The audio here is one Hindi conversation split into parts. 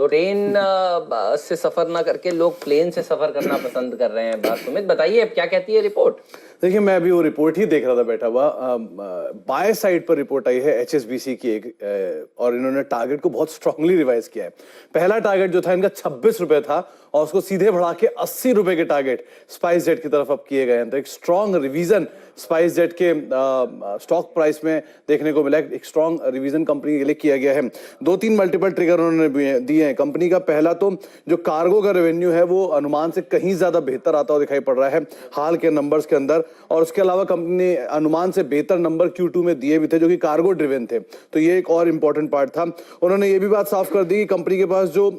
तो ट्रेन से सफर ना करके लोग प्लेन से सफर करना पसंद कर रहे हैं। बात सुमित बताइए, अब क्या कहती है रिपोर्ट? देखिए, मैं अभी वो रिपोर्ट ही देख रहा था बैठा हुआ। बाय साइड पर रिपोर्ट आई है HSBC की एक, और इन्होंने टारगेट को बहुत स्ट्रांगली रिवाइज किया है। पहला टारगेट जो था इनका 26 रुपए था और उसको सीधे बढ़ा के 80 रुपए के टारगेट स्पाइस जेट की तरफ अब किए गए हैं। तो एक स्ट्रांग रिवीजन स्पाइस जेट के स्टॉक प्राइस में देखने को मिला। एक स्ट्रांग रिवीजन कंपनी के लिए किया गया है। 2-3 मल्टीपल ट्रिगर उन्होंने दिए हैं कंपनी का। पहला तो जो कार्गो का रेवेन्यू है वो अनुमान से कहीं ज्यादा बेहतर आता हुआ दिखाई पड़ रहा है हाल के नंबर्स के अंदर, और उसके अलावा कंपनी ने अनुमान से बेहतर नंबर Q2 में दिए भी थे जो कि कार्गो ड्रिवन थे। तो ये एक और इंपॉर्टेंट पार्ट था। उन्होंने ये भी बात साफ कर दी कि कंपनी के पास जो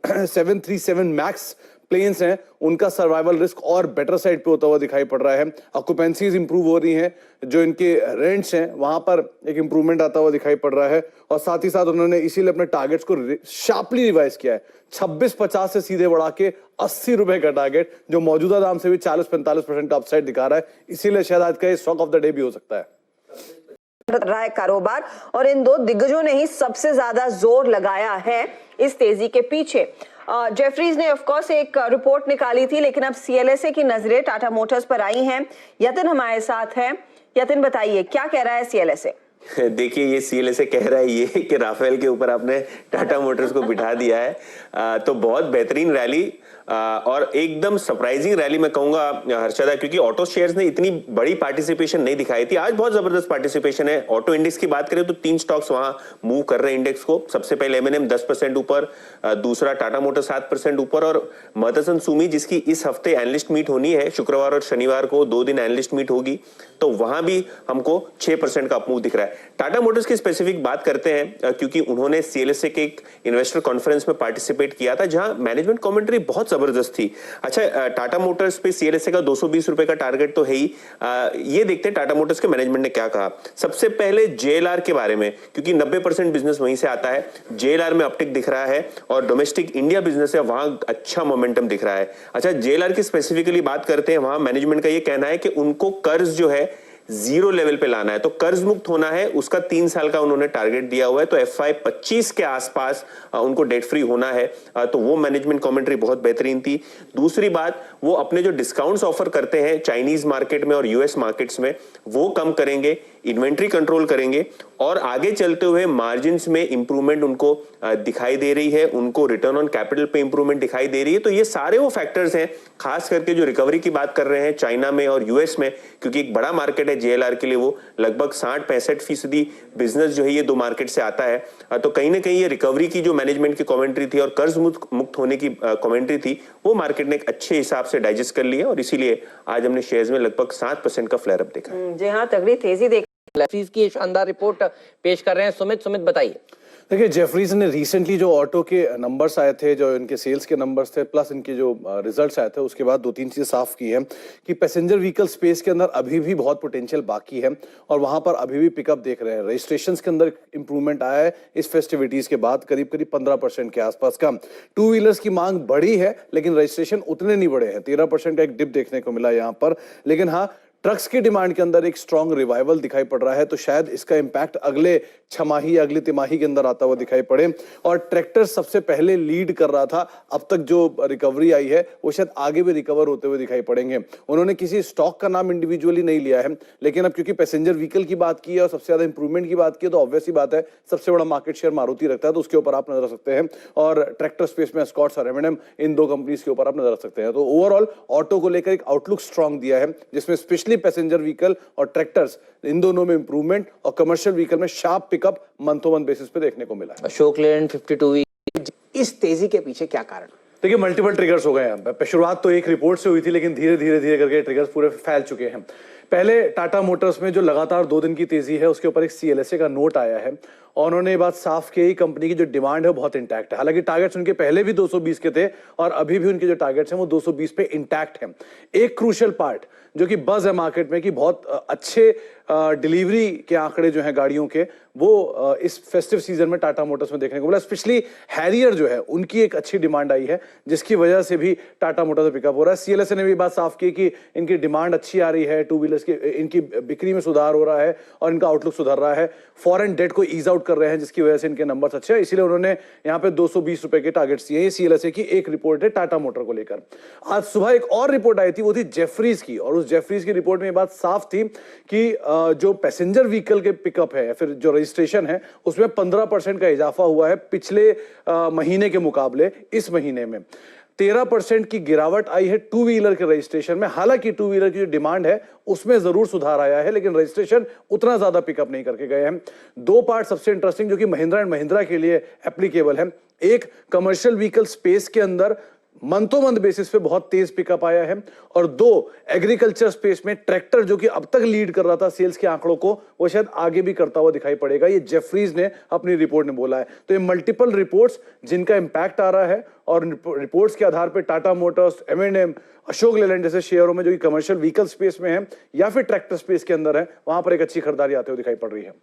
737 मैक्स प्लेन्स हैं उनका सर्वाइवल रिस्क और बेटर साइड पे होता हुआ दिखाई पड़ रहा है। ऑक्यूपेंसीज इंप्रूव हो रही हैं, जो इनके रेंट्स हैं वहां पर एक इंप्रूवमेंट आता हुआ दिखाई पड़ रहा है, और साथ ही साथ उन्होंने इसीलिए अपने टारगेट्स को शार्पली रिवाइज किया है। 26.50 से सीधे बढ़ा के 80 रुपए का टारगेट, जो मौजूदा दाम से भी 40-45% का अपसाइड दिखा रहा है। इसीलिए शायद आज का स्टॉक ऑफ द डे भी हो सकता है रहा है कारोबार, और इन दो दिग्गजों ने ही सबसे ज्यादा जोर लगाया है इस तेजी के पीछे। जेफरीज ने ऑफ कोर्स एक रिपोर्ट निकाली थी, लेकिन अब CLSA की नजरें टाटा मोटर्स पर आई हैं। यतिन हमारे साथ है। यतिन बताइए, क्या कह रहा है CLSA? देखिए, ये CLSA कह रहा है ये कि राफेल के ऊपर आपने टाटा मोटर्स को बिठा दिया है। तो बहुत बेहतरीन रैली और एकदम सरप्राइजिंग रैली मैं कहूंगा हर्षदा, क्योंकि ऑटो शेयर्स ने इतनी बड़ी पार्टिसिपेशन नहीं दिखाई थी। आज बहुत जबरदस्त पार्टिसिपेशन है। ऑटो इंडेक्स की बात करें तो 3 स्टॉक्स वहां मूव कर रहे हैं इंडेक्स को। सबसे पहले M&M 10% ऊपर, दूसरा टाटा मोटर 7% ऊपर, और मदरसन सुमी जिसकी इस हफ्ते एनालिस्ट मीट होनी है, शुक्रवार और शनिवार को 2 दिन एनालिस्ट मीट होगी, तो वहां भी हमको 6% का अपमूव दिख रहा है। टाटा मोटर्स की स्पेसिफिक बात करते हैं क्योंकि उन्होंने CLSA के एक इन्वेस्टर कॉन्फ्रेंस में पार्टिसिपेट किया था जहां मैनेजमेंट कमेंट्री बहुत जबरदस्त थी। अच्छा, टाटा मोटर्स पे CLSA का 220 रुपए का टारगेट तो है ही। ये देखते हैं टाटा मोटर्स के मैनेजमेंट ने क्या कहा। सबसे पहले JLR के बारे में, क्योंकि 90% बिजनेस वहीं से आता है। JLR में अपटिक दिख रहा है और डोमेस्टिक इंडिया बिजनेस है वहां अच्छा मोमेंटम दिख रहा है। अच्छा, JLR की स्पेसिफिकली बात करते हैं, वहां मैनेजमेंट का ये कहना है कि उनको कर्ज जो है 0 लेवल पे लाना है, तो कर्ज मुक्त होना है। उसका 3 साल का उन्होंने टारगेट दिया हुआ है, तो FY 25 के आसपास उनको डेट फ्री होना है। तो वो मैनेजमेंट कमेंट्री बहुत बेहतरीन थी। दूसरी बात, वो अपने जो डिस्काउंट्स ऑफर करते हैं चाइनीज मार्केट में और US मार्केट्स में, वो कम करेंगे, इन्वेंट्री कंट्रोल करेंगे, और आगे चलते हुए मार्जिन्स में इंप्रूवमेंट उनको दिखाई दे रही है। उनको रिटर्न ऑन कैपिटल पे इंप्रूवमेंट दिखाई दे रही है। तो ये सारे वो फैक्टर्स हैं, खास करके जो रिकवरी की बात कर रहे हैं चाइना में और US में, क्योंकि एक बड़ा मार्केट है JLR के लिए। वो लगभग 60-65% बिजनेस जो है ये 2 मार्केट से आता है। तो कहीं ना कहीं ये रिकवरी की जो मैनेजमेंट की कमेंट्री थी और कर्ज मुक्त होने की कमेंट्री थी, वो मार्केट ने एक अच्छे हिसाब से डाइजेस्ट कर लिया, और इसीलिए आज हमने शेयर्स में लगभग 7% का फ्लेयर अप देखा। जी हाँ, तगड़ी तेजी देख जेफरीज की शानदार रिपोर्ट पेश कर रहे हैं। सुमित बताइए। देखिए, जेफरीज ने रिसेंटली जो ऑटो के नंबर्स आए थे, जो इनके सेल्स के नंबर्स थे, प्लस इनके जो रिजल्ट्स आए थे, उसके बाद 2-3 चीजें साफ की हैं कि पैसेंजर व्हीकल स्पेस के अंदर अभी भी बहुत पोटेंशियल बाकी है और वहां पर अभी भी पिकअप देख रहे हैं। रजिस्ट्रेशंस के अंदर इंप्रूवमेंट आया है इस फेस्टिविटीज के बाद, करीब 15% के आसपास का। 2 व्हीलर्स की मांग बढ़ी है, लेकिन रजिस्ट्रेशन उतने नहीं बढ़े हैं। 13% का एक डिप देखने को मिला यहाँ पर। लेकिन हाँ, ट्रक्स की डिमांड के अंदर एक स्ट्रॉन्ग रिवाइवल दिखाई पड़ रहा है, तो शायद इसका इंपैक्ट अगले छमाही, अगली तिमाही के अंदर आता हुआ दिखाई पड़े। और ट्रैक्टर सबसे पहले लीड कर रहा था। अब तक जो रिकवरी आई है वो शायद आगे भी रिकवर होते हुए दिखाई पड़ेंगे। उन्होंने किसी स्टॉक का नाम इंडिविजुअली नहीं लिया है, लेकिन अब क्योंकि पैसेंजर व्हीकल की बात की है और सबसे ज्यादा इंप्रूवमेंट की बात की है, तो ऑब्वियस ही बात है सबसे बड़ा मार्केट शेयर मारुति रखता है, तो उसके ऊपर आप नजर रख सकते हैं। और ट्रैक्टर स्पेस में एस्कॉर्ट्स और M&M, इन 2 कंपनीज के ऊपर आप नजर रख सकते हैं। तो ओवरऑल ऑटो को लेकर एक आउटलुक स्ट्रॉन्ग दिया है, जिसमें स्पेशली पैसेंजर व्हीकल और ट्रैक्टर्स, इन दोनों में इंप्रूवमेंट, और कमर्शियल व्हीकल में sharp pickup month on basis पे देखने को मिला है। अशोक लेलैंड 52 इस तेजी के पीछे क्या कारण? देखिए, मल्टीपल ट्रिगर्स हो गए हैं। शुरुआत तो एक रिपोर्ट से हुई थी, लेकिन धीरे धीरे करके ट्रिगर्स पूरे फैल चुके हैं। पहले टाटा मोटर्स में जो लगातार 2 दिन की तेजी है, उसके ऊपर एक CLSA का नोट आया है और उन्होंने ये बात साफ की, कंपनी की जो डिमांड है वो बहुत इंटैक्ट है। हालांकि टारगेट्स उनके पहले भी 220 के थे और अभी भी उनके जो टारगेट्स हैं वो 220 पे इंटैक्ट हैं। एक क्रूशियल पार्ट जो कि बज है मार्केट में कि बहुत अच्छे डिलीवरी के आंकड़े जो हैं गाड़ियों के, वो इस फेस्टिव सीजन में टाटा मोटर्स में देखने को मिला। स्पेशली हैरियर जो है उनकी एक अच्छी डिमांड आई है, जिसकी वजह से भी टाटा मोटर्स में पिकअप हो रहा है। CLSA ने भी बात साफ की कि इनकी डिमांड अच्छी आ रही है, 2 व्हीलर्स की इनकी बिक्री में सुधार हो रहा है और इनका आउटलुक सुधर रहा है। फॉरेन डेट को ईज आउट आउट कर रहे हैं, जिसकी वजह से इनके नंबर्स अच्छे हैं, इसीलिए उन्होंने यहाँ पे 220 रुपए के टारगेट्स दिए। ये सीएलएसए की एक रिपोर्ट है टाटा मोटर को लेकर। आज सुबह एक और रिपोर्ट आई थी, वो थी जेफरीज की, और उस जेफरीज की रिपोर्ट में ये बात साफ थी कि जो पैसेंजर व्हीकल के पिकअप है या फिर जो रजिस्ट्रेशन है उसमें 15% का इजाफा हुआ है पिछले महीने के मुकाबले। इस महीने में 13% की गिरावट आई है टू व्हीलर के रजिस्ट्रेशन में। हालांकि टू व्हीलर की जो डिमांड है उसमें जरूर सुधार आया है, लेकिन रजिस्ट्रेशन उतना ज्यादा पिकअप नहीं करके गए हैं। दो पार्ट सबसे इंटरेस्टिंग जो कि महिंद्रा एंड महिंद्रा के लिए एप्लीकेबल है। एक, कमर्शियल व्हीकल स्पेस के अंदर मंथो मंथ बेसिस पे बहुत तेज पिकअप आया है, और दो, एग्रीकल्चर स्पेस में ट्रैक्टर जो कि अब तक लीड कर रहा था सेल्स के आंकड़ों को, वो शायद आगे भी करता हुआ दिखाई पड़ेगा। ये जेफरीज ने अपनी रिपोर्ट में बोला है। तो ये मल्टीपल रिपोर्ट्स जिनका इंपैक्ट आ रहा है, और रिपोर्ट्स के आधार पर टाटा मोटर्स, M&M, अशोक लेलैंड जैसे शेयरों में जो कि कमर्शियल व्हीकल स्पेस में है या फिर ट्रैक्टर स्पेस के अंदर है, वहां पर एक अच्छी खरीदारी आते हुए दिखाई पड़ रही है।